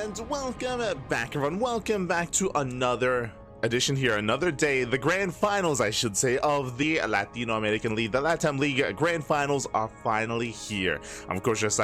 And welcome back, everyone. Welcome back to another edition here, another day, the grand finals, I should say, of the Latino American League. The LATAM League grand finals are finally here. I'm Coach VIP.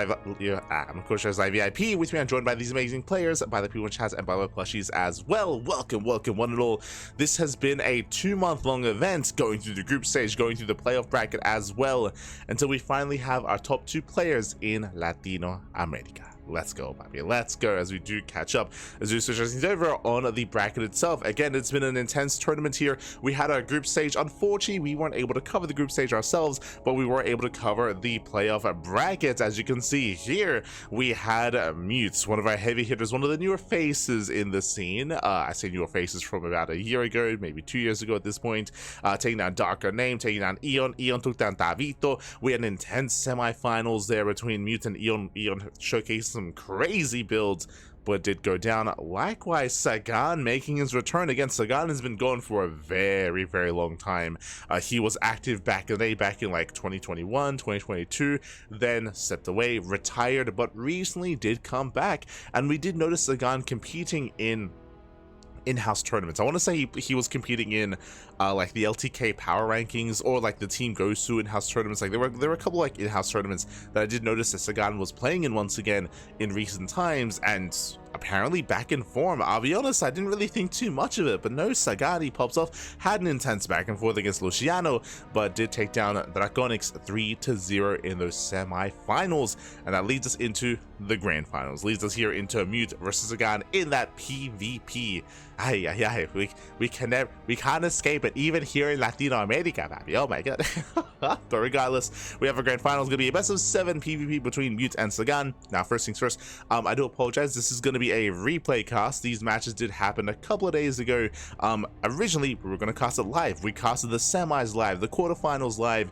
With me, I'm joined by these amazing players, by the people in chat, and by my plushies as well. Welcome, one and all. This has been a 2-month-long event, going through the group stage, going through the playoff bracket as well, until we finally have our top 2 players in Latino America. Let's go, baby. Let's go as we do catch up. As we switch things over on the bracket itself. Again, it's been an intense tournament here. We had our group stage. Unfortunately, we weren't able to cover the group stage ourselves, but we were able to cover the playoff bracket. As you can see here, we had Mute, one of our heavy hitters, one of the newer faces in the scene. I say newer faces from about a year ago, maybe 2 years ago at this point. Taking down Darker Name, taking down Eon. Eon took down Davito. We had an intense semifinals there between Mute and Eon. Eon showcased some crazy builds, but did go down. Likewise, Sagan making his return. Again, Sagan has been gone for a very long time. He was active back in the day, back in like 2021, 2022, then stepped away, retired, but recently did come back. And we did notice Sagan competing in-house tournaments. I want to say he was competing in like the LTK power rankings, or like the Team Goes to in-house tournaments. Like there were a couple like in-house tournaments that I did notice that Sagan was playing in once again in recent times, and apparently back in form. I'll be honest, I didn't really think too much of it, but no, Sagan, he pops off, had an intense back and forth against Luciano, but did take down Ducklings 3-0 in those semi-finals, and that leads us into the grand finals. Leads us here into Mute versus Sagan in that PvP. We can't escape it, even here in Latino America, baby. Oh my god. But regardless, we have a grand finals. Gonna be a best of 7 PvP between Mute and Sagan. Now, first things first, I do apologize. This is gonna be a replay cast. These matches did happen a couple of days ago. Originally we were gonna cast it live. We casted the semis live, the quarterfinals live,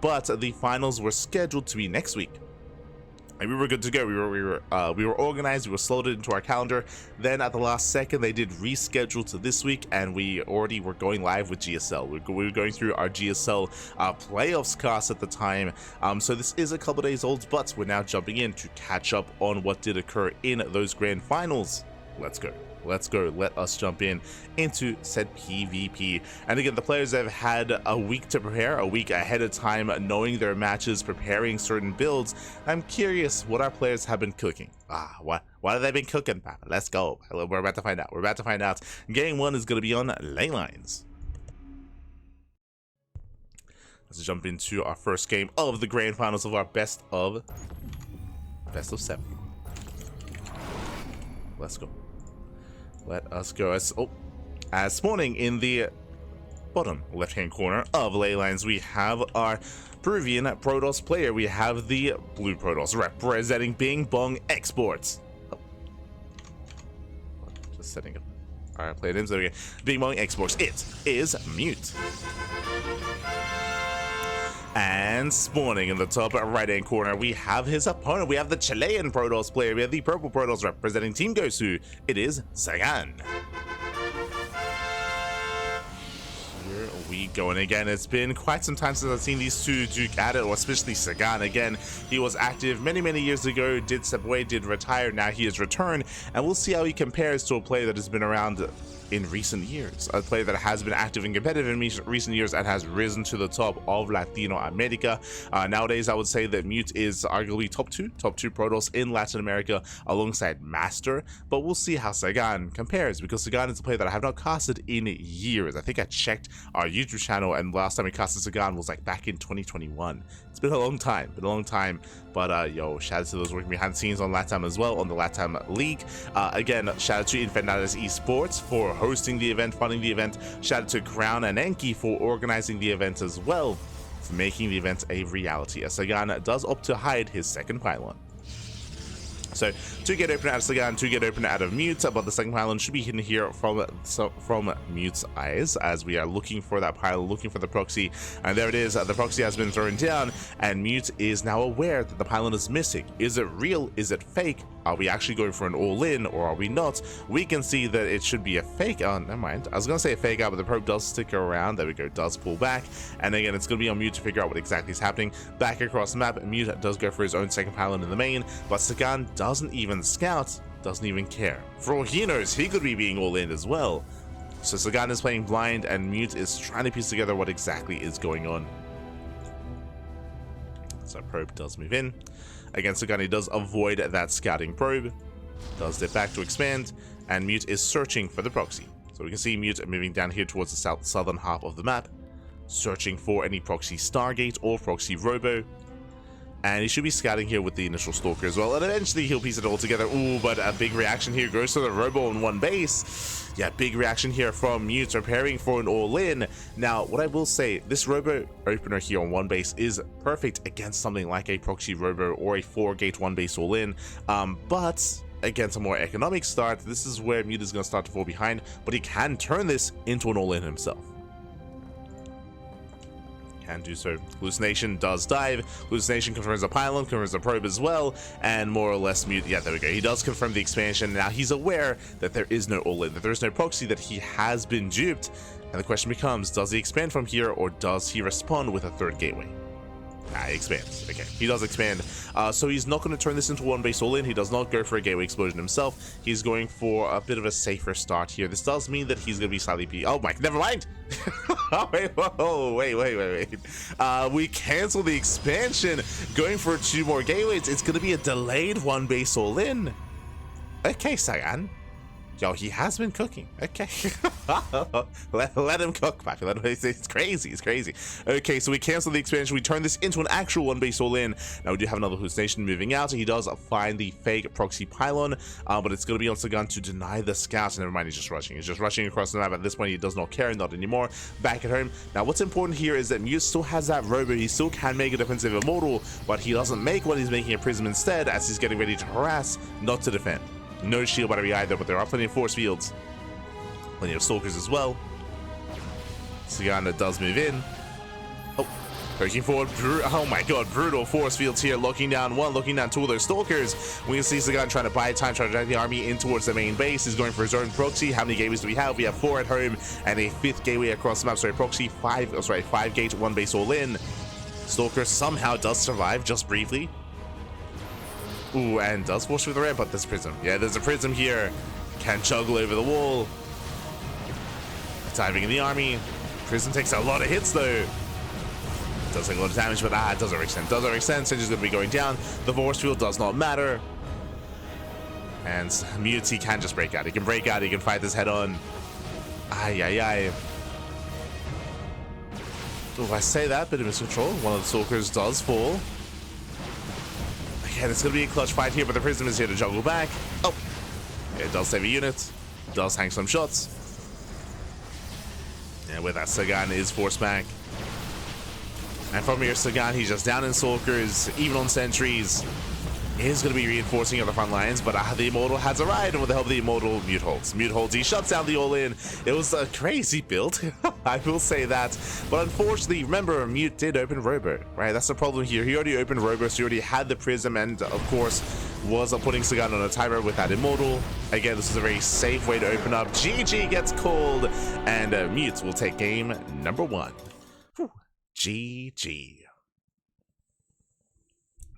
but the finals were scheduled to be next week. And we were good to go. We were organized. We were slotted into our calendar. Then at the last second, they did reschedule to this week, and we already were going live with GSL. We were going through our GSL playoffs cast at the time. So this is a couple days old, but we're now jumping in to catch up on what did occur in those grand finals. Let's go. Let's go. Let us jump into said PvP. And again, the players have had a week to prepare, a week ahead of time, knowing their matches, preparing certain builds. I'm curious what our players have been cooking. What have they been cooking, Papa? Let's go. We're about to find out. We're about to find out. Game 1 is going to be on ley lines. Let's jump into our first game of the grand finals of our best of 7. Let's go. Let us go. As spawning in the bottom left-hand corner of ley lines, we have our Peruvian Protoss player. We have the blue Protoss representing Bing Bong Esports. Just setting up our player names. There we go. Bing Bong Esports. It is Mute. And spawning in the top right-hand corner, we have his opponent. We have the Chilean Protoss player. We have the purple Protoss representing Team Gosu. It is Sagan. Here we go. And again, it's been quite some time since I've seen these two duke at it, or especially Sagan. Again, he was active many years ago, did step away, did retire. Now he has returned, and we'll see how he compares to a player that has been around in recent years, a player that has been active and competitive in recent years and has risen to the top of Latino America. Nowadays, I would say that Mute is arguably top two Protoss in Latin America alongside Master, but we'll see how Sagan compares, because Sagan is a player that I have not casted in years. I think I checked our YouTube channel, and last time we casted Sagan was like back in 2021. It's been a long time, but yo, shout out to those working behind the scenes on LATAM as well, on the LATAM League. Again, shout out to Invitational Esports for hosting the event, funding the event. Shout out to CranKy for organizing the event as well, for making the event a reality, as Sagan does opt to hide his second pylon. So 2 get open out of Sagan, 2 get open out of Mute, but the second pylon should be hidden here from Mute's eyes, as we are looking for that pylon, looking for the proxy, and there it is. The proxy has been thrown down, and Mute is now aware that the pylon is missing. Is it real? Is it fake? Are we actually going for an all-in, or are we not? We can see that it should be a fake. Oh, never mind. I was going to say a fake out, but the probe does stick around. There we go. Does pull back. And again, it's going to be on Mute to figure out what exactly is happening. Back across the map, Mute does go for his own second pylon in the main, but Sagan doesn't even scout. doesn't even care. For all he knows, he could be being all in as well. So Sagan is playing blind, and Mute is trying to piece together what exactly is going on. So probe does move in. Against Sagan, he does avoid that scouting probe. Does dip back to expand, and Mute is searching for the proxy. So we can see Mute moving down here towards the southern half of the map, searching for any proxy Stargate or proxy Robo. And he should be scouting here with the initial Stalker as well, and eventually he'll piece it all together. Ooh, but a big reaction here goes to the Robo on one base. Yeah, big reaction here from Mute, preparing for an all-in. Now, what I will say, this Robo opener here on one base is perfect against something like a proxy Robo or a 4-gate one base all-in, but against a more economic start, this is where Mute is going to start to fall behind, but he can turn this into an all-in himself. Can do so. Hallucination does dive. Hallucination confirms a pylon, confirms a probe as well, and more or less Mute. Yeah, there we go. He does confirm the expansion. Now he's aware that there is no all-in, that there is no proxy, that he has been duped. And the question becomes, does he expand from here, or does he respond with a third gateway? He expands. Okay, he does expand. So he's not going to turn this into one base all-in. He does not go for a gateway explosion himself. He's going for a bit of a safer start here. This does mean that he's going to be slightly oh my, never mind. Oh, wait, whoa, wait. We cancel the expansion, going for 2 more gateways. It's going to be a delayed one base all-in. Okay, Sagan. Yo, he has been cooking. Okay. let him cook, Papi. It's crazy. It's crazy. Okay, so we cancel the expansion. We turn this into an actual one base all-in. Now, we do have another hallucination moving out. He does find the fake proxy pylon, but it's going to be on Sagan to deny the scouts. Never mind, he's just rushing. He's just rushing across the map. At this point, he does not care. Not anymore. Back at home. Now, what's important here is that Mute still has that Robo. He still can make a defensive immortal, but he doesn't make one. He's making a prism instead, as he's getting ready to harass, not to defend. No shield battery either, but there are plenty of force fields. Plenty of stalkers as well. Sagan does move in. Oh, poking forward. Oh my god, brutal force fields here. Locking down one, locking down 2 of those stalkers. We can see Sagan trying to buy time, trying to drag the army in towards the main base. He's going for his own proxy. How many gateways do we have? We have 4 at home and a 5th gateway across the map. Sorry, proxy 5 gate, 1 base all in. Stalker somehow does survive, just briefly. Ooh, and does force through the ramp, but there's prism. Yeah, there's a prism here. Can juggle over the wall. Diving in the army. Prism takes a lot of hits though. Does take a lot of damage, but it does overextend. Does overextend, Singe is going to be going down. The force field does not matter. And Mute, he can just break out. He can break out, he can fight this head on. Ay. Ooh, I say that, bit of miscontrol. One of the stalkers does fall. Yeah, it's going to be a clutch fight here, but the Prism is here to juggle back. Oh, it does save a unit. Does hang some shots. And with that, Sagan is forced back. And from here, Sagan, he's just down in Stalkers, even on sentries. Is going to be reinforcing on the front lines, but the Immortal has arrived, and with the help of the Immortal, Mute holds. Mute holds, he shuts down the all-in. It was a crazy build, I will say that. But unfortunately, remember, Mute did open Robo, right? That's the problem here. He already opened Robo, so he already had the Prism, and of course, was putting Sagan on a timer with that Immortal. Again, this is a very safe way to open up. GG gets called, and Mute will take game number 1. Whew. GG.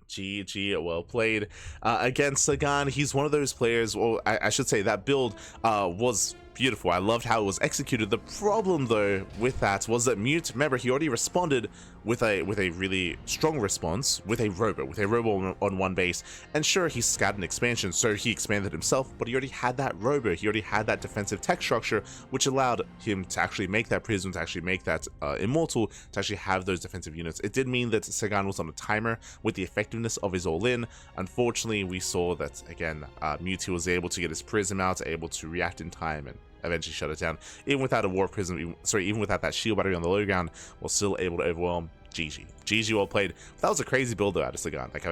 GG, well played. Against Sagan, he's one of those players, well, I should say that build was beautiful. I loved how it was executed. The problem though with that was that Mute, remember, he already responded with a really strong response with a Robo on one base. And sure, he scouted an expansion, so he expanded himself, but he already had that Robo. He already had that defensive tech structure, which allowed him to actually make that Prism, to actually make that Immortal, to actually have those defensive units. It did mean that Sagan was on a timer with the effectiveness of his all-in. Unfortunately, we saw that, again, Mute was able to get his Prism out, able to react in time, and eventually shut it down. Even without a War Prism, even without that shield battery on the low ground, was still able to overwhelm. GG, well played. That was a crazy build though out of Sagan. Like,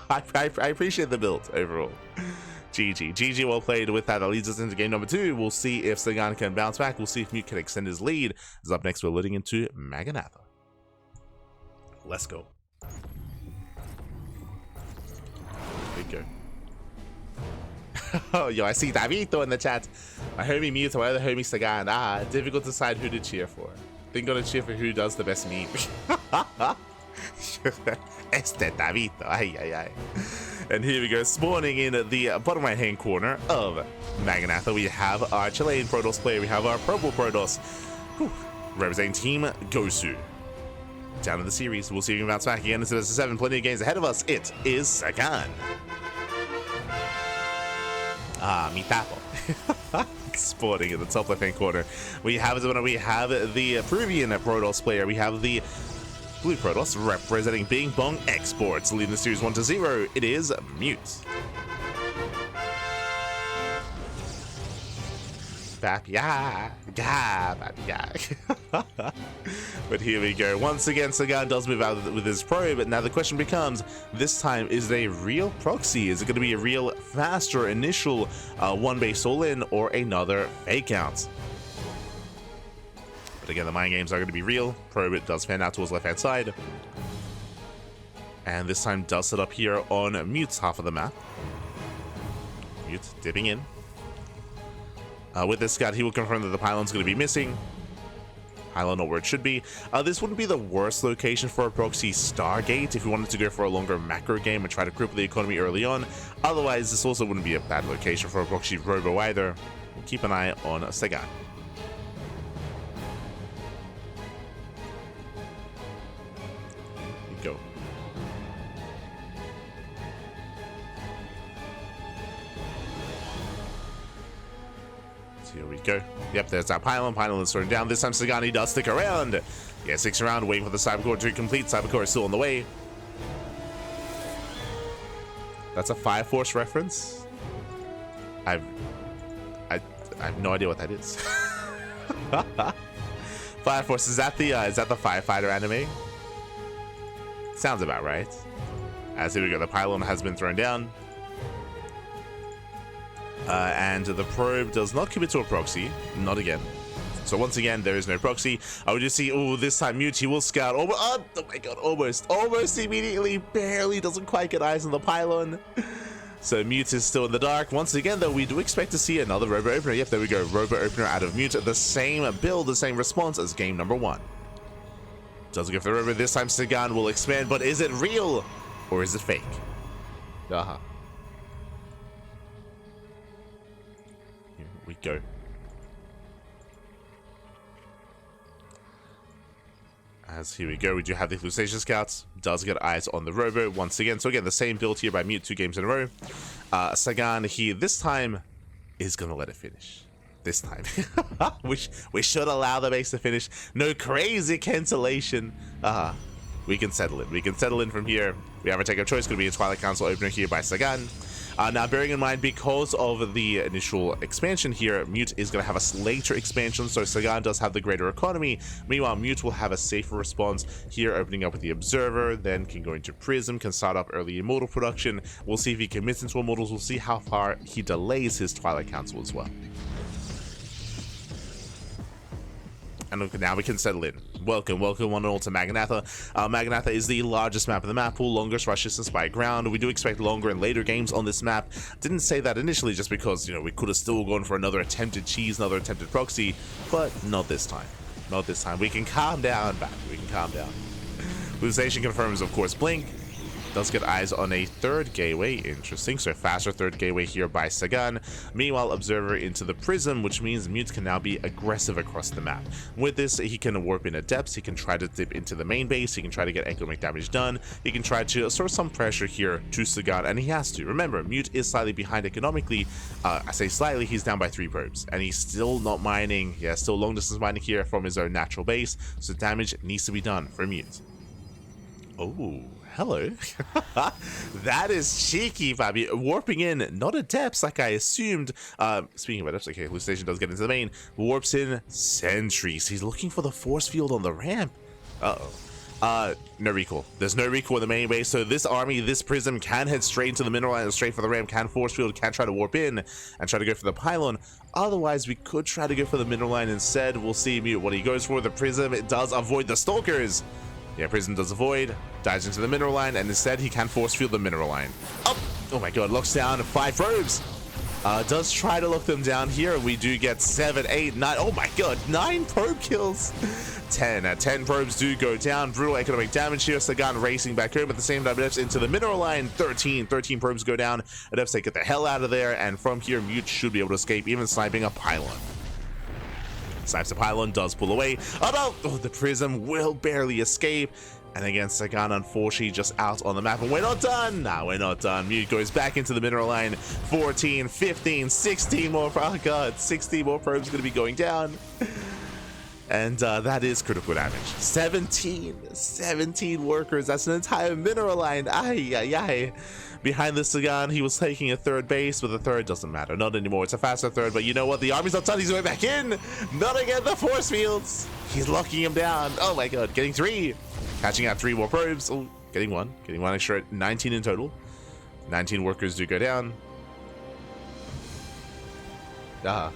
I appreciate the build overall. GG, well played. With that leads us into game number 2. We'll see if Sagan can bounce back. We'll see if Mute can extend his lead. As up next, we're leading into Maganatha. Let's go. There you go. Oh, yo, I see Davito in the chat. My homie Mute, my other homie Sagan. Difficult to decide who to cheer for. Think gonna cheer for who does the best meme. Este Davito. Ay. And here we go, spawning in the bottom right hand corner of Magnatha, we have our Chilean Protoss player, we have our purple Protoss, representing Team Gosu. Down in the series, we'll see if we can bounce back again into the 7. Plenty of games ahead of us. It is Sagan. Mi tapo. Sporting in the top left hand corner. We have the Peruvian Protoss player. We have the blue Protoss representing Bing Bong Esports. Leading the series 1-0. It is Mute. But here we go. Once again, Sagan does move out with his probe, but now the question becomes, this time, is it a real proxy? Is it going to be a real faster initial one base all-in or another fake out? But again, the mind games are going to be real. Probe, it does fan out towards left-hand side. And this time does set up here on Mute's half of the map. Mute dipping in. With this scout, he will confirm that the pylon's going to be missing. Pylon not where it should be. This wouldn't be the worst location for a proxy Stargate if you wanted to go for a longer macro game and try to cripple the economy early on. Otherwise, this also wouldn't be a bad location for a proxy robo either. We'll keep an eye on Sagan. Here we go. Here we go. Yep, there's our pylon. Pylon is slowing down. This time Sagani does stick around. Yeah, sticks around, waiting for the Cybercore to complete. Cybercore is still on the way. That's a Fire Force reference. I have no idea what that is. Fire Force, is that the firefighter anime? Sounds about right. As here we go, the pylon has been thrown down. And the probe does not commit to a proxy. Not again. So once again, there is no proxy. I would just see, oh, this time Mute, he will scout. Oh my god, almost immediately. Barely doesn't quite get eyes on the pylon. So Mute is still in the dark. Once again, though, we do expect to see another Robo Opener. Yep, there we go. Robo Opener out of Mute. The same build, the same response as game number 1. Doesn't go for the Robo. This time Sagan will expand, but is it real or is it fake? We go. As here we go, we do have the Flutation Scouts. Does get eyes on the Robo once again. So again, the same build here by Mute 2 games in a row. Sagan, he this time is gonna let it finish. This time. we should allow the base to finish. No crazy cancellation. We can settle it. We can settle in from here. We have our take of choice. Going to be a Twilight Council opener here by Sagan. Now, bearing in mind, because of the initial expansion here, Mute is going to have a later expansion, so Sagan does have the greater economy. Meanwhile, Mute will have a safer response here, opening up with the Observer, then can go into Prism, can start up early Immortal production. We'll see if he commits into Immortals. We'll see how far he delays his Twilight Council as well. And now we can settle in. Welcome one and all to Magnatha. Magnatha is the largest map in the map pool, longest rush distance by ground. We do expect longer and later games on this map. Didn't say that initially just because, you know, we could have still gone for another attempted cheese, another attempted proxy, but not this time. Not this time. We can calm down, back. We can calm down. Luization confirms, of course, Blink. Does get eyes on a third gateway. Interesting. So faster third gateway here by Sagan. Meanwhile, Observer into the Prism, which means Mute can now be aggressive across the map. With this, he can warp in at depths. He can try to dip into the main base. He can try to get economic damage done. He can try to source some pressure here to Sagan, and he has to. Remember, Mute is slightly behind economically. I say slightly, he's down by 3 probes, and he's still not mining. Yeah, still long distance mining here from his own natural base, so damage needs to be done for Mute. Oh, hello. That is cheeky, Bobby. Warping in, not at depths like I assumed. Speaking of depths, okay, Hallucination does get into the main. Warps in sentries. He's looking for the force field on the ramp. No recall. There's no recall in the main base, so this army, this Prism can head straight into the mineral line, straight for the ramp, can force field, can try to warp in and try to go for the pylon. Otherwise, we could try to go for the mineral line instead. We'll see Mute what he goes for. The Prism, it does avoid the Stalkers. Yeah, Prism does avoid, dives into the mineral line, and instead he can force field the mineral line. Oh my god, locks down 5 probes. Does try to lock them down here. We do get 7, 8, 9. Oh my god, 9 probe kills. 10 probes do go down. Brutal economic damage here. Sagan racing back home at the same time. Adepts into the mineral line. 13 probes go down. Adepts, they get the hell out of there. And from here, Mute should be able to escape, even sniping a pylon. Snipes the pylon, does pull away. Oh no! Oh, the prism will barely escape. And again, Sagan, unfortunately, just out on the map. And we're not done! Nah, we're not done. Mute goes back into the mineral line. 14, 15, 16 more. Oh god, 16 more probes going to be going down. And that is critical damage. 17 workers. That's an entire mineral line. Ay, ay, ay. Behind the Sagan, he was taking a third base, but the third doesn't matter. Not anymore. It's a faster third, but you know what? The army's not done. He's going back in. Not again. The force fields. He's locking him down. Oh my god. Getting 3. Catching out 3 more probes. Oh, getting 1. Getting 1 extra. 19 in total. 19 workers do go down. Not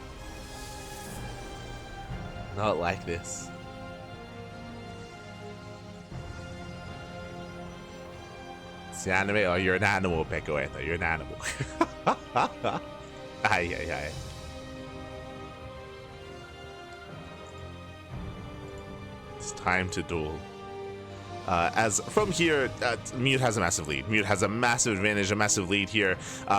like this. It's the anime. Oh, you're an animal, Pecoeta. You're an animal. Ay, ay, ay. It's time to duel. As from here, Mute has a massive lead. Mute has a massive advantage, a massive lead here.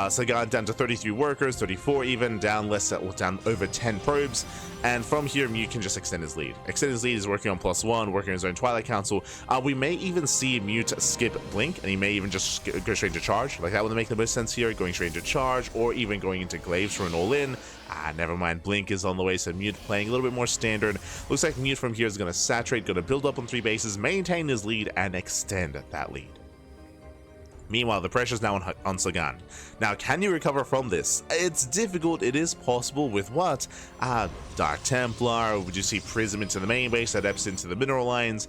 Sagan down to 33 workers, 34 even, down over 10 probes. And from here, Mute can just extend his lead. Extend his lead is working on +1, working on his own Twilight Council. We may even see Mute skip Blink, and he may even just go straight into Charge. Like, that would make the most sense here, going straight into Charge, or even going into Glaives for an all-in. Never mind, Blink is on the way, so Mute playing a little bit more standard. Looks like Mute from here is going to saturate, going to build up on 3 bases, maintain his lead, and extend that lead. Meanwhile, the pressure's now on Sagan. Now, can you recover from this? It's difficult. It is possible with what? Dark Templar. Would you see Prism into the main base, Adepts into the mineral lines?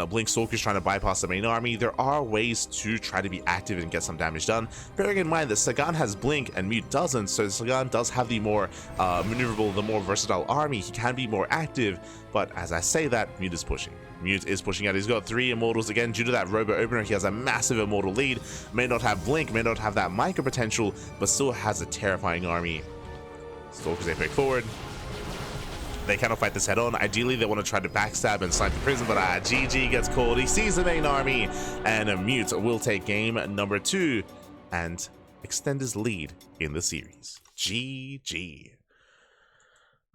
Blink Stalker's trying to bypass the main army. There are ways to try to be active and get some damage done. Bearing in mind that Sagan has Blink and Mute doesn't, so Sagan does have the more maneuverable, the more versatile army. He can be more active, but as I say that, Mute is pushing. Mute is pushing out. He's got 3 immortals again due to that robo opener. He has a massive immortal lead. May not have Blink, may not have that micro potential, but still has a terrifying army. Stalkers, they pick forward. They cannot fight this head on. Ideally, they want to try to backstab and snipe the prison, but GG gets called. He sees the main army, and Mute will take game number 2 and extend his lead in the series. GG.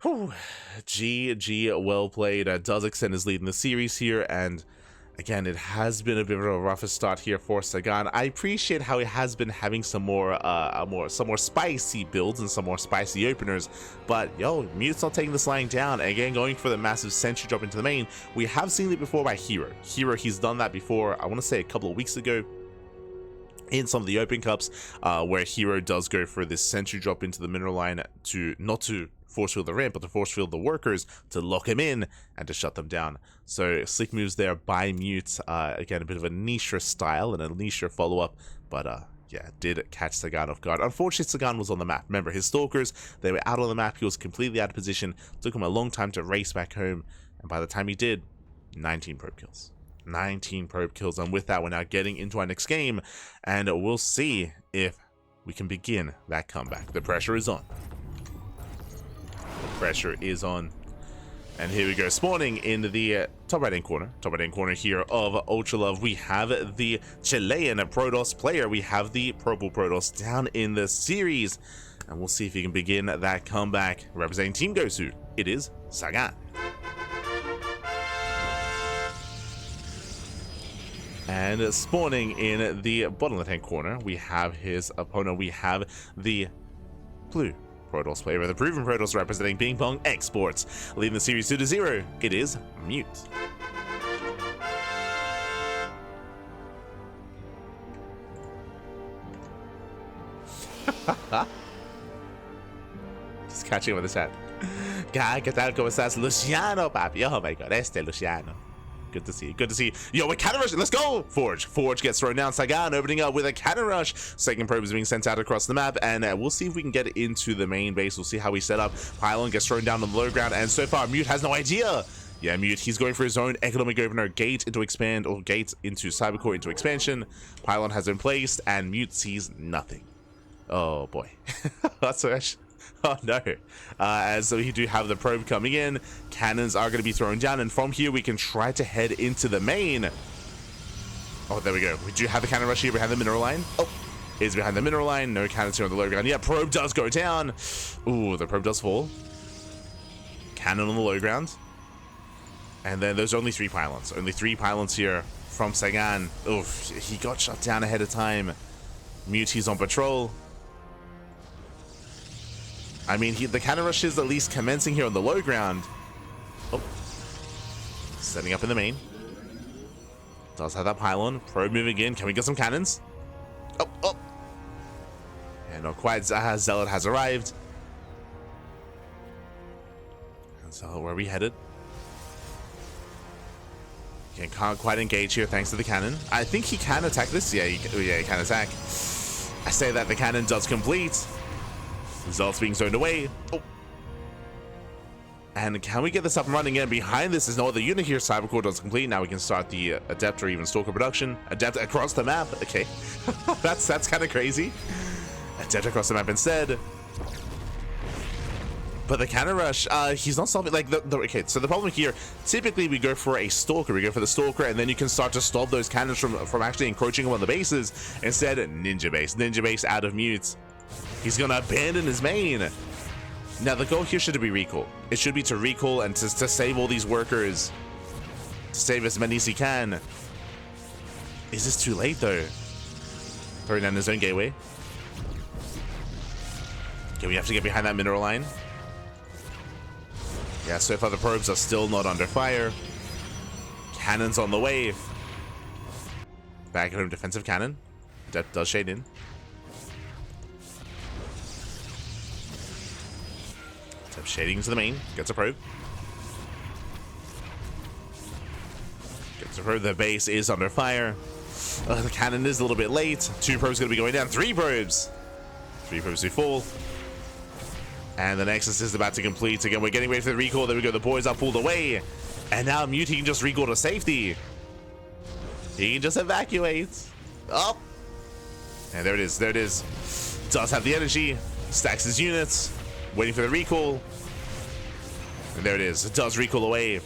Whew. GG, well played. Does extend his lead in the series here, and again, it has been a bit of a rougher start here for Sagan. I appreciate how he has been having some more spicy builds and some more spicy openers, but yo, Mute's not taking this lying down. Again, going for the massive sentry drop into the main. We have seen it before by Hero. He's done that before, I want to say a couple of weeks ago, in some of the open cups, where Hero does go for this sentry drop into the mineral line not to force field the ramp, but to force field the workers to lock him in and to shut them down. So slick moves there by Mute. Again, a bit of a niche style and a niche follow-up, but yeah, did catch Sagan off guard. Unfortunately, Sagan was on the map. Remember, his Stalkers, they were out on the map. He was completely out of position. Took him a long time to race back home, and by the time he did, 19 probe kills. 19 probe kills, and with that, we're now getting into our next game, and we'll see if we can begin that comeback. The pressure is on. Pressure is on, and here we go. Spawning in the top right hand corner here of Ultra Love, we have the Chilean Protoss player. We have the purple Protoss down in the series, and we'll see if he can begin that comeback. Representing Team Gosu, it is Sagan. And spawning in the bottom left hand corner, we have his opponent. We have the blue Protoss player, with the proven Protoss representing Ping Pong Esports. Leading the series 2-0, it is Mute. Just catching up with the chat. ¿Qué tal? ¿Cómo estás? Luciano, papi. Oh my god, Luciano. Good to see you. Good to see you. Yo, we're cannon rushing. Let's go. Forge gets thrown down. Sagan opening up with a cannon rush. Second probe is being sent out across the map, and we'll see if we can get into the main base. We'll see how we set up. Pylon gets thrown down on the low ground, and so far Mute has no idea. Yeah, Mute, he's going for his own economic opener. Gate into expand, or gate into cybercore into expansion. Pylon has been placed, and Mute sees nothing. Oh boy. That's actually, oh no. As we do have the probe coming in, cannons are going to be thrown down, and from here we can try to head into the main. Oh, there we go. We do have the cannon rush here behind the mineral line. Oh, is behind the mineral line. No cannons here on the low ground. Yeah, probe does go down. Ooh, the probe does fall. Cannon on the low ground. And then there's only 3 pylons. Only 3 pylons here from Sagan. Oof, he got shut down ahead of time. Muti's on patrol. I mean, the cannon rush is at least commencing here on the low ground. Oh. Setting up in the main. Does have that pylon. Probe moving in. Can we get some cannons? Oh, oh. And not quite. Zealot has arrived. And so where are we headed? Okay, can't quite engage here thanks to the cannon. I think he can attack this. Yeah, he can attack. I say that the cannon does complete. Zealot's being zoned away. Oh. And can we get this up and running again? Behind this is no other unit here. Cybercore does complete. Now we can start the Adept or even Stalker production. Adept across the map. Okay. that's kind of crazy. Adept across the map instead. But the cannon rush, he's not solving, like, okay, so the problem here, typically we go for a Stalker, we go for the Stalker, and then you can start to stop those cannons from actually encroaching on the bases. Instead, Ninja Base out of Mute. He's gonna abandon his main. Now, the goal here should be recall. It should be to recall and to save all these workers. To save as many as he can. Is this too late, though? Throwing down his own gateway. Okay, we have to get behind that mineral line. Yeah, so far the probes are still not under fire. Cannons on the way. Back at home defensive cannon. That does shade in. Step shading into the main. Gets a probe. Gets a probe. The base is under fire. The cannon is a little bit late. 2 probes going to be going down. 3 probes. 3 probes to fall. And the Nexus is about to complete. Again, we're getting ready for the recall. There we go. The boys are pulled away. And now Mute can just recall to safety. He can just evacuate. Up. And there it is. There it is. Does have the energy. Stacks his units. Waiting for the recall. And there it is. It does recall away.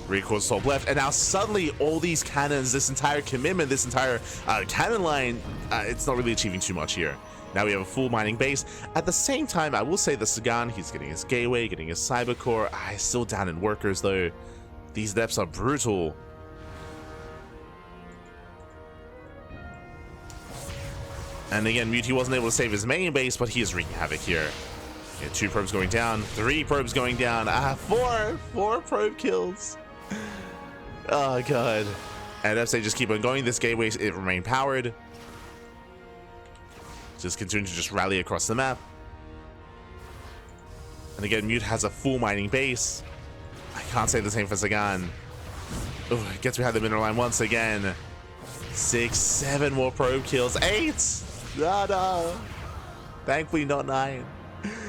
Recall's top left. And now suddenly all these cannons, this entire commitment, this entire cannon line, it's not really achieving too much here. Now we have a full mining base. At the same time, I will say the Sagan, he's getting his gateway, getting his cybercore. He's still down in workers though. These depths are brutal. And again, Mute wasn't able to save his main base, but he is wreaking havoc here. Yeah, 2 probes going down, 3 probes going down. 4 probe kills. Oh god. And if they just keep on going, this gateway, it remained powered. Just continue to just rally across the map. And again, Mute has a full mining base. I can't say the same for Sagan. Oh, gets behind the mineral line once again. 6, 7 more probe kills. 8! No. Thankfully not 9.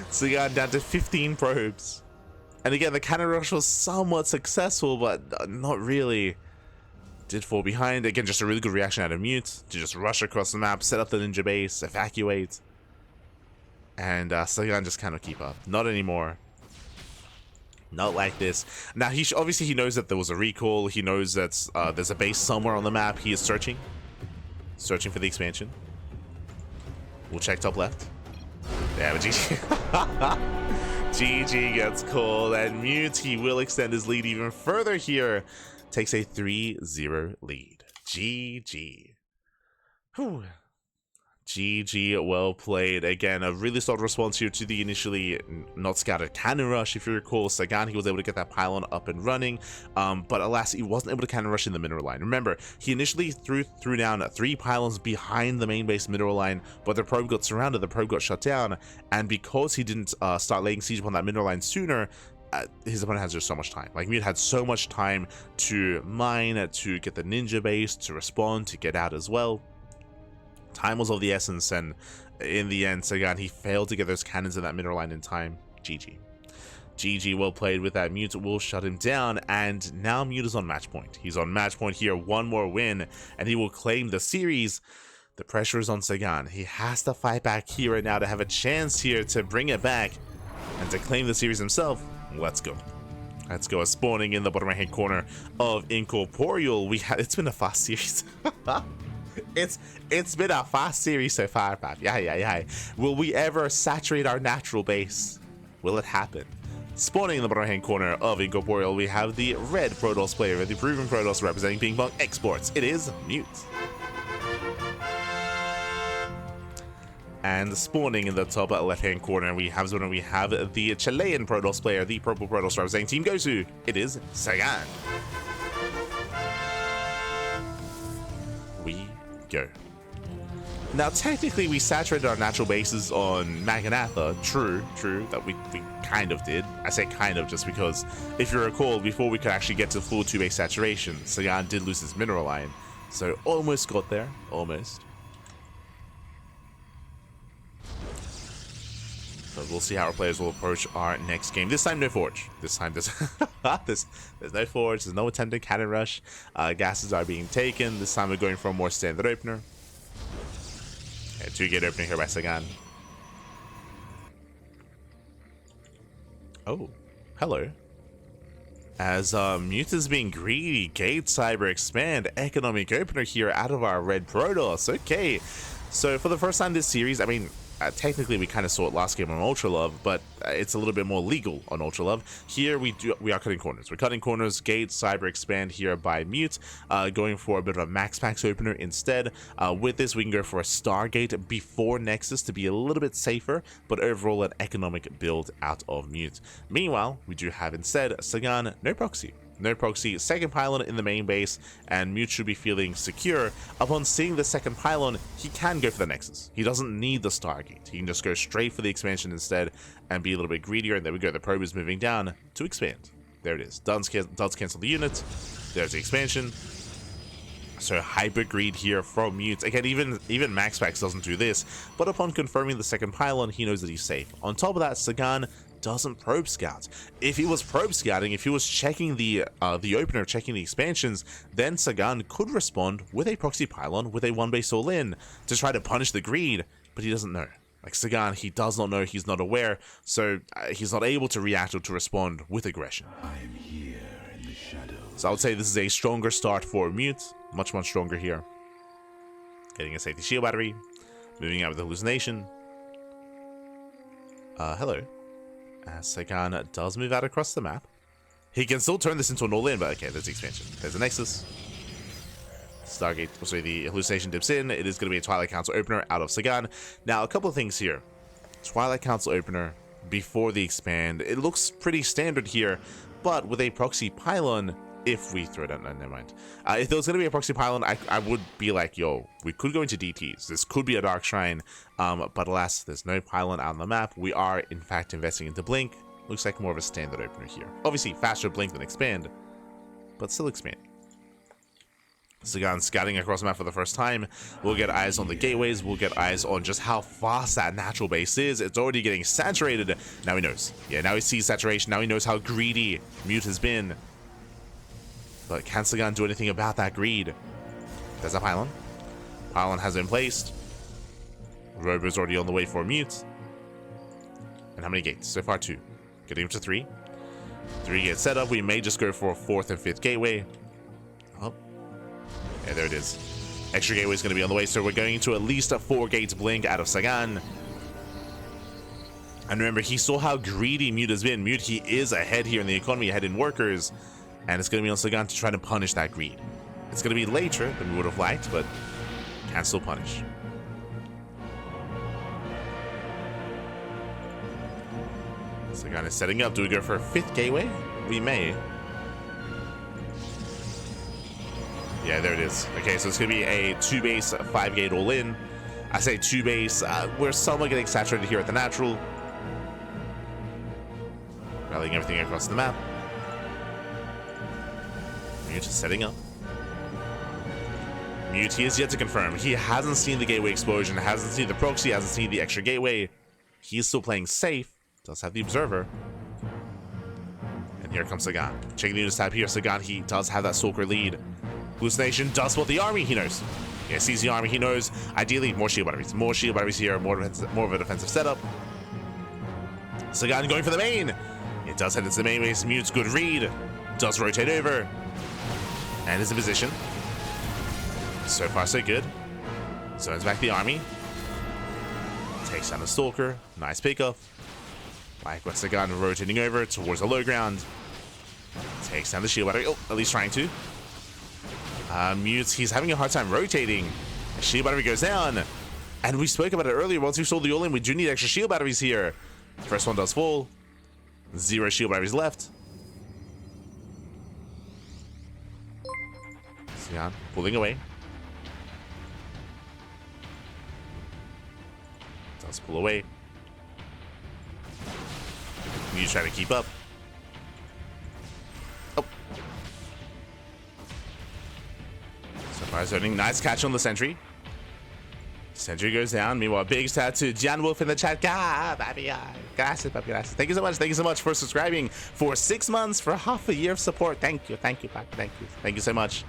Sagan down to 15 probes. And again, the cannon rush was somewhat successful, but not really. Did fall behind. Again, just a really good reaction out of Mute to just rush across the map, set up the ninja base, evacuate. And Sagan just kind of keep up. Not anymore. Not like this. Now, obviously he knows that there was a recall. He knows that there's a base somewhere on the map. He is searching. Searching for the expansion. We'll check top left. Yeah, but GG. GG gets called. And Mute, he will extend his lead even further here. Takes a 3-0 lead. GG. Whew. GG, well played. Again, a really solid response here to the initially not scouted cannon rush. If you recall, Sagan, he was able to get that pylon up and running, but alas, he wasn't able to cannon rush in the mineral line. Remember, he initially threw down 3 pylons behind the main base mineral line, but the probe got surrounded, the probe got shut down, and because he didn't start laying siege upon that mineral line sooner, his opponent has just so much time. Like, Mute had so much time to mine, to get the ninja base, to respond, to get out as well. Time was of the essence, and in the end, Sagan, he failed to get those cannons in that mineral line in time. GG. GG, well played with that. Mute will shut him down, and now Mute is on match point. He's on match point here, 1 more win, and he will claim the series. The pressure is on Sagan. He has to fight back here and now to have a chance here to bring it back and to claim the series himself. Let's go. Let's go. Spawning in the bottom right hand corner of Incorporeal. It's been a fast series. It's been a fast series so far, Pap. Yeah. Will we ever saturate our natural base? Will it happen? Spawning in the bottom right hand corner of Incorporeal, we have the red Protoss player, the proven Protoss representing Ping Pong Exports. It is Mute. And spawning in the top left hand corner, we have the Chilean Protoss player, the purple Protoss representing Team Gosu. It is Sagan. We go. Now, technically, we saturated our natural bases on Maganatha. True, that we kind of did. I say kind of just because, if you recall, before we could actually get to full 2-base saturation, Sagan did lose his mineral line. So, almost got there. Almost. But we'll see how our players will approach our next game. This time, no Forge. This time, there's no Forge. There's no attempted cannon rush. Gases are being taken. This time, we're going for a more standard opener. Okay, 2-gate opening here by Sagan. Oh, hello. As Mute is being greedy, Gate Cyber Expand, economic opener here out of our red Protoss. Okay, so for the first time this series, I mean, technically we kind of saw it last game on Ultra Love, but it's a little bit more legal on Ultra Love. Here we are cutting corners. We're cutting corners. Gate Cyber Expand here by Mute, going for a bit of a max packs opener instead. With this, we can go for a Stargate before Nexus to be a little bit safer, but overall an economic build out of Mute. Meanwhile, we do have instead Sagan, no proxy. No proxy, second pylon in the main base, and Mute should be feeling secure. Upon seeing the second pylon, he can go for the Nexus. He doesn't need the Stargate. He can just go straight for the expansion instead and be a little bit greedier. And there we go. The probe is moving down to expand. There it is. Does cancel the unit. There's the expansion. So hyper greed here from Mute. Again, even Max Packs doesn't do this, but upon confirming the second pylon, he knows that he's safe. On top of that, Sagan doesn't probe scout. If he was probe scouting, if he was checking the opener, checking the expansions, then Sagan could respond with a proxy pylon with a 1-base all-in to try to punish the greed, but he doesn't know. Like Sagan, he does not know, he's not aware, so he's not able to react or to respond with aggression. I am here in the shadows. So I would say this is a stronger start for Mute, much stronger here. Getting a safety shield battery, moving out with hallucination. Hello. As Sagan does move out across the map. He can still turn this into an all-in, but okay, there's the expansion. There's the Nexus. Stargate, sorry, the hallucination dips in. It is going to be a Twilight Council opener out of Sagan. Now, a couple of things here. Twilight Council opener before the expand. It looks pretty standard here, but with a proxy pylon, if we throw it out, no, never mind. If there was going to be a proxy pylon, I would be like, yo, we could go into DTs. This could be a Dark Shrine, but alas, there's no pylon out on the map. We are, in fact, investing into Blink. Looks like more of a standard opener here. Obviously, faster Blink than Expand, but still Expand. Sagan scouting across the map for the first time. We'll get eyes on the gateways. We'll get eyes on just how fast that natural base is. It's already getting saturated. Now he knows. Yeah, now he sees saturation. Now he knows how greedy Mute has been. But can Sagan do anything about that greed? There's a pylon. Pylon has been placed. Robo's already on the way for Mute. And how many gates? So far 2. Getting up to 3. 3 gates set up. We may just go for a 4th and 5th gateway. Oh. Yeah, there it is. Extra gateway is going to be on the way. So we're going to at least a 4 gates blink out of Sagan. And remember, he saw how greedy Mute has been. Mute, he is ahead here in the economy, ahead in workers. And it's going to be on Sagan to try to punish that greed. It's going to be later than we would have liked, but can still punish. Sagan is setting up. Do we go for a 5th gateway? We may. Yeah, there it is. Okay, so it's going to be a 2-base, 5-gate all-in. I say 2-base. We're somewhat getting saturated here at the natural. Rallying everything across the map. Mute is setting up. Mute, he is yet to confirm. He hasn't seen the gateway explosion, hasn't seen the proxy, hasn't seen the extra gateway. He is still playing safe. Does have the observer. And here comes Sagan. Checking the units tab here. Sagan, he does have that Stalker lead. Hallucination does spot the army. He knows. Yeah, sees the army. He knows, ideally, more shield batteries. More shield batteries here, more of a defensive setup. Sagan going for the main. It does head into the main base. Mutes, good read. Does rotate over. And is in position. So far, so good. Zones back the army. Takes down the Stalker. Nice pickup. Like with Sagan rotating over towards the low ground. Takes down the shield battery. Oh, at least trying to. Mutes, he's having a hard time rotating. The shield battery goes down. And we spoke about it earlier. Once we saw the all-in, we do need extra shield batteries here. First one does fall. 0 shield batteries left. Sagan pulling away. Does pull away. Mutes trying to keep up. Oh. Surprise zoning. Nice catch on the sentry. Sentry goes down. Meanwhile, big shout to Jan Wolf in the chat. Gracias. Thank you so much. Thank you so much for subscribing for 6 months, for half a year of support. Thank you, Papi. Thank you so much.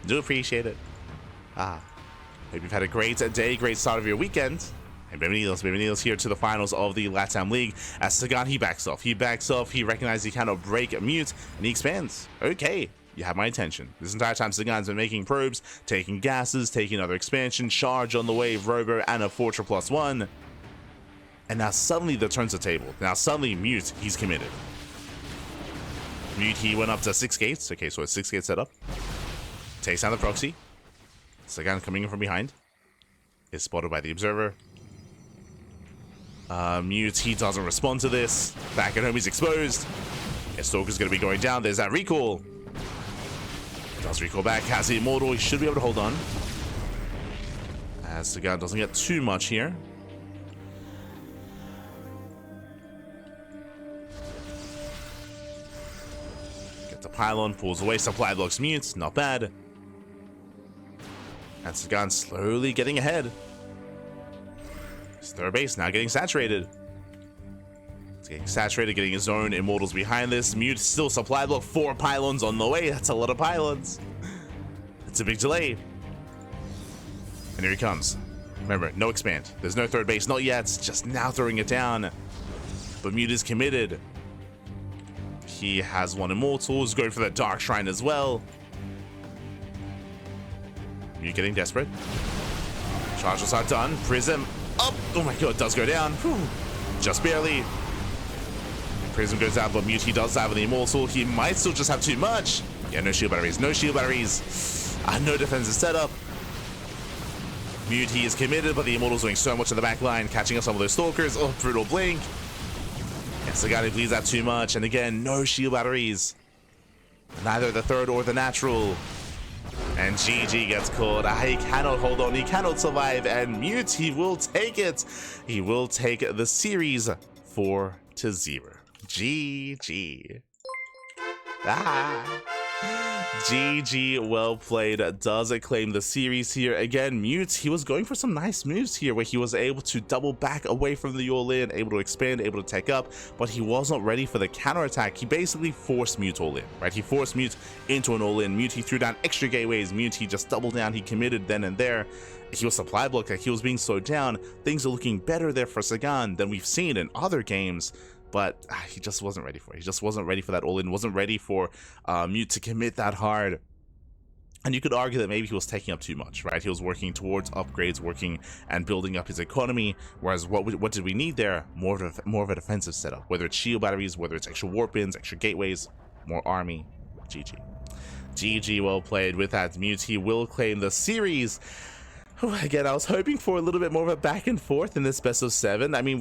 Do appreciate it. Hope you've had a great day, great start of your weekend. And bienvenidos here to the finals of the LATAM League. As Sagan, he backs off. He recognizes he cannot break a mute, and he expands. Okay. You have my attention. This entire time, Sagan's been making probes, taking gases, taking another expansion, charge on the way, Robo, and a Fortra +1. And now suddenly the turns the table. Now suddenly Mute, he's committed. Mute, he went up to 6 gates. Okay, so it's 6 gate setup. Takes down the proxy. Sagan coming in from behind. Is spotted by the observer. Mute, he doesn't respond to this. Back at home, he's exposed. Yeah, Stalker's going to be going down. There's that recall. Does recall back, has the immortal, he should be able to hold on. As Sagan doesn't get too much here. Get the pylon, pulls away, supply blocks Mutes, not bad. And Sagan slowly getting ahead. His third base now getting saturated. Getting saturated, getting his own immortals behind this. Mute still supply block, 4 pylons on the way. That's a lot of pylons. It's a big delay. And here he comes. Remember, no expand. There's no third base, not yet. Just now throwing it down. But Mute is committed. He has 1 immortal. He's going for the Dark Shrine as well. Mute getting desperate. Charges are done. Prism up. Oh my god, it does go down. Whew. Just barely. Prism goes out, but Mute, he does have the immortal. He might still just have too much. Yeah, no shield batteries. No shield batteries. No defensive setup. Mute, he is committed, but the immortal's doing so much in the back line, catching up some of those stalkers. Oh, brutal blink. Yeah, Sagan bleeds out too much, and again, no shield batteries. Neither the third or the natural. And GG gets called. He cannot hold on. He cannot survive. And Mute, he will take it. He will take the series 4-0. GG. GG, well played. Does it claim the series here? Again, Mute, he was going for some nice moves here where he was able to double back away from the all-in, able to expand, able to take up, but he was not ready for the counterattack. He basically forced Mute all-in, right? He forced Mute into an all-in. Mute, he threw down extra gateways. Mute, he just doubled down. He committed then and there. He was supply blocked, like he was being slowed down. Things are looking better there for Sagan than we've seen in other games. But he just wasn't ready for it. He just wasn't ready for that all-in. Wasn't ready for Mute to commit that hard. And you could argue that maybe he was taking up too much, right? He was working towards upgrades, working and building up his economy. Whereas what did we need there? More of a defensive setup. Whether it's shield batteries, whether it's extra warp ins, extra gateways, more army. GG. GG, well played. With that, Mute, he will claim the series. Again, I was hoping for a little bit more of a back and forth in this best of 7. I mean,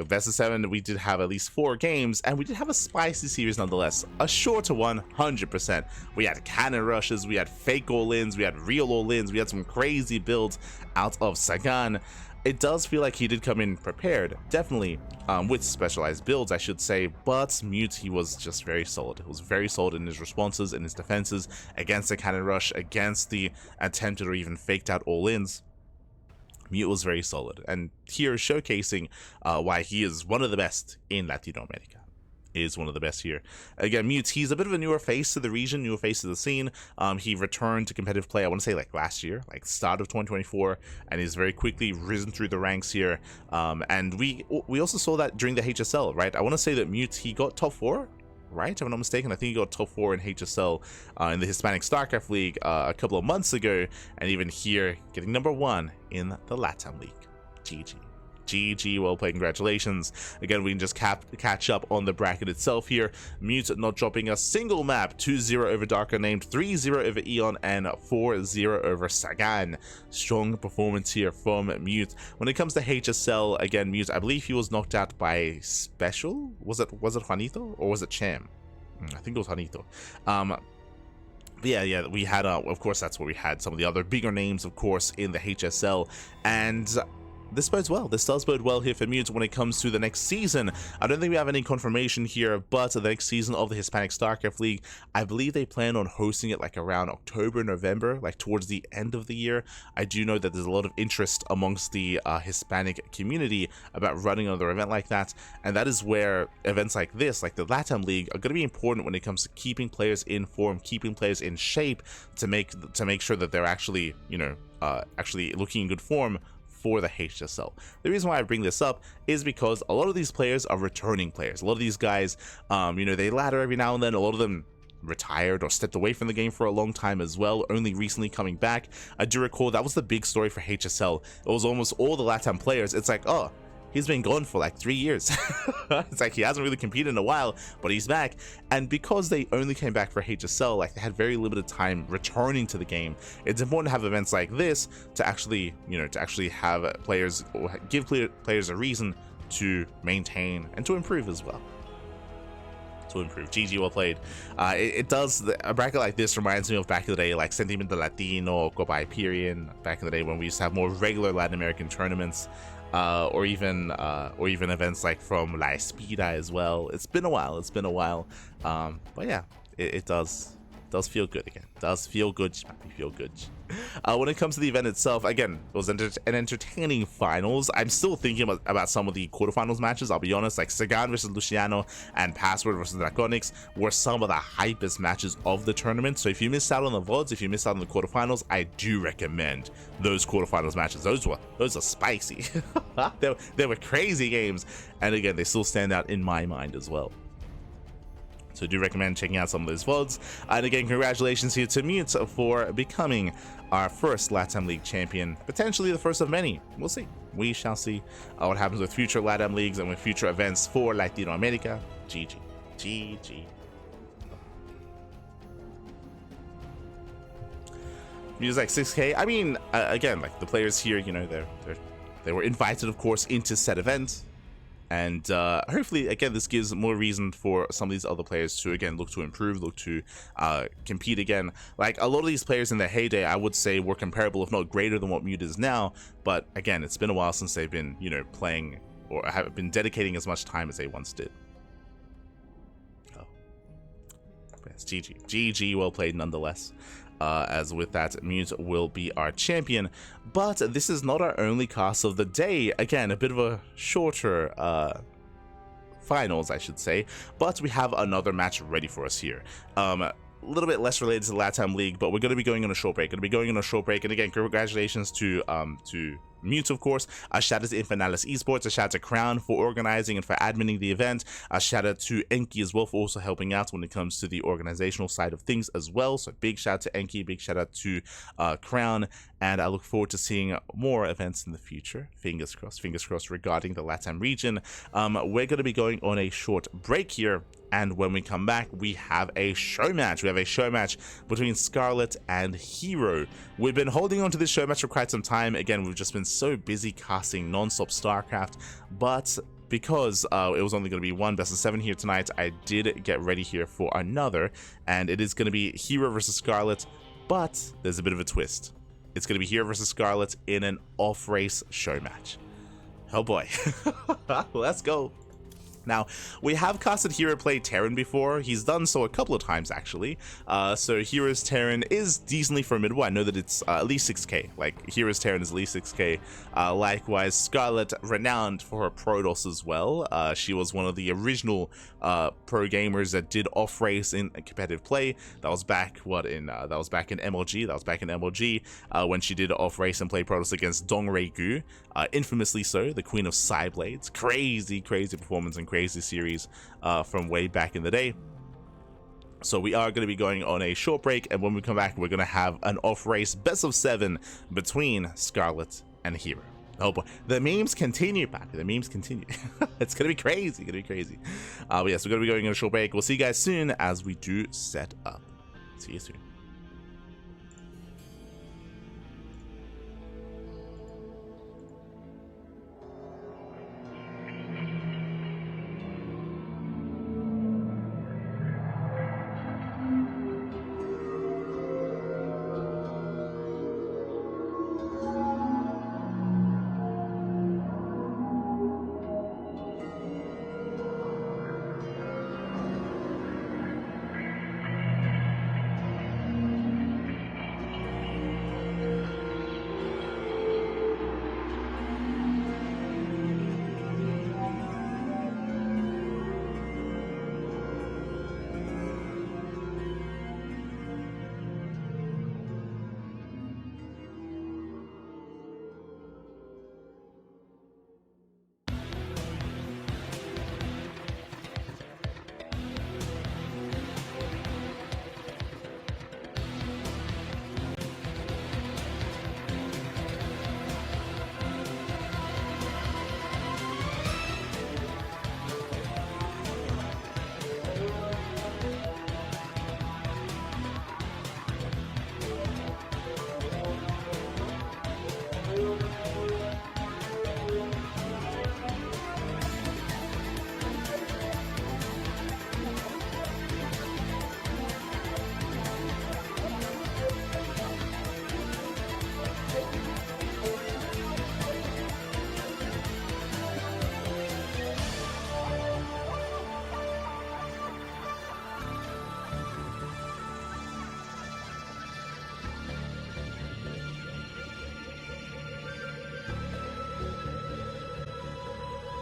best of 7, we did have at least 4 games, and we did have a spicy series nonetheless. A shorter one, 100%. We had cannon rushes, we had fake all-ins, we had real all-ins, we had some crazy builds out of Sagan. It does feel like he did come in prepared, definitely, with specialized builds, I should say, but Mute, he was just very solid. He was very solid in his responses, in his defenses, against the cannon rush, against the attempted or even faked out all-ins. Mute was very solid, and here showcasing why he is one of the best in Latino America. is one of the best here. Again, Mute, he's a bit of a newer face to the region, newer face to the scene. He returned to competitive play, I want to say like last year, like start of 2024, and he's very quickly risen through the ranks here. And we also saw that during the HSL, right? I want to say that Mute, he got top 4, right? If I'm not mistaken, I think he got top 4 in HSL in the Hispanic StarCraft League a couple of months ago, and even here, getting number 1 in the LATAM League. GG. GG, well played, congratulations. Again, we can just catch up on the bracket itself here. Mute not dropping a single map, 2-0 over Darker Named, 3-0 over Eon, and 4-0 over Sagan. Strong performance here from Mute. When it comes to HSL, again, Mute, I believe he was knocked out by Special? Was it Juanito or was it Cham? I think it was Juanito. Yeah, we had, of course, that's where we had some of the other bigger names, of course, in the HSL, and this bodes well. This does bode well here for Mute when it comes to the next season. I don't think we have any confirmation here, but the next season of the Hispanic StarCraft League, I believe they plan on hosting it like around October, November, like towards the end of the year. I do know that there's a lot of interest amongst the Hispanic community about running another event like that, and that is where events like this, like the LATAM League, are going to be important when it comes to keeping players in form, keeping players in shape to make sure that they're actually, you know, actually looking in good form for the HSL. The reason why I bring this up is because a lot of these players are returning players. A lot of these guys, you know, they ladder every now and then. A lot of them retired or stepped away from the game for a long time as well, only recently coming back. I do recall that was the big story for HSL. It was almost all the LATAM players. It's like, oh, he's been gone for like 3 years. It's like he hasn't really competed in a while, but he's back. And because they only came back for HSL, like they had very limited time returning to the game, it's important to have events like this to actually, you know, to actually have players, or give players a reason to maintain and to improve as well. To improve. GG, well played. It does, a bracket like this reminds me of back in the day, like Sentimiento Latino, Copa Hyperion, back in the day when we used to have more regular Latin American tournaments. Or even events like from La Espida as well. It's been a while. But yeah, it does feel good again. Does feel good. When it comes to the event itself, again, it was an entertaining finals. I'm still thinking about some of the quarterfinals matches. I'll be honest, like Sagan versus Luciano and Password versus Ducklings were some of the hypest matches of the tournament. So if you missed out on the VODs, if you missed out on the quarterfinals, I do recommend those quarterfinals matches. Those are spicy. they were crazy games, and again, they still stand out in my mind as well. So I do recommend checking out some of those VODs. And again, congratulations here to Mute for becoming our first LATAM League champion. Potentially the first of many. We'll see. We shall see what happens with future LATAM Leagues and with future events for Latino America. GG. GG. Mute's like 6K. I mean, again, like the players here, you know, they were invited, of course, into said event. And hopefully, again, this gives more reason for some of these other players to, again, look to improve, look to compete again. Like, a lot of these players in their heyday, I would say, were comparable, if not greater than what Mute is now. But, again, it's been a while since they've been, you know, playing or have been dedicating as much time as they once did. Oh. Yes, GG. GG, well played nonetheless. As with that, Mute will be our champion. But this is not our only cast of the day. Again, a bit of a shorter finals, I should say. But we have another match ready for us here. A little bit less related to the LATAM League, but we're going to be going on a short break. And again, congratulations to Mute, of course. A shout out to Invitational Esports. A shout out to Crown for organizing and for adminning the event. A shout out to CranKy as well for also helping out when it comes to the organizational side of things as well. So big shout out to CranKy, big shout out to Crown, and I look forward to seeing more events in the future. Fingers crossed regarding the LATAM region. We're going to be going on a short break here. And when we come back, we have a show match. We have a show match between Scarlet and Hero. We've been holding on to this show match for quite some time. Again, we've just been so busy casting non-stop StarCraft. But because it was only going to be one best of 7 here tonight, I did get ready here for another. And it is going to be Hero versus Scarlet. But there's a bit of a twist. It's going to be Hero versus Scarlet in an off-race show match. Oh boy. Let's go. Now, we have casted Hero play Terran before. He's done so a couple of times, actually. So Hero's Terran is decently formidable. I know that it's at least 6k. Like, Hero's Terran is at least 6k. Likewise, Scarlet, renowned for her Protoss as well. She was one of the original pro gamers that did off-race in competitive play. That was back, that was back in MLG. That was back in MLG when she did off-race and played Protoss against Dongreegu. Infamously so, the Queen of Psyblades. Crazy performance and crazy series from way back in the day. So we are going to be going on a short break, and when we come back, we're going to have an off-race best of 7 between Scarlet and Hero. Oh boy, the memes continue, Pappy. The memes continue. It's going to be crazy. But yes, we're going to be going on a short break. We'll see you guys soon as we do set up. See you soon.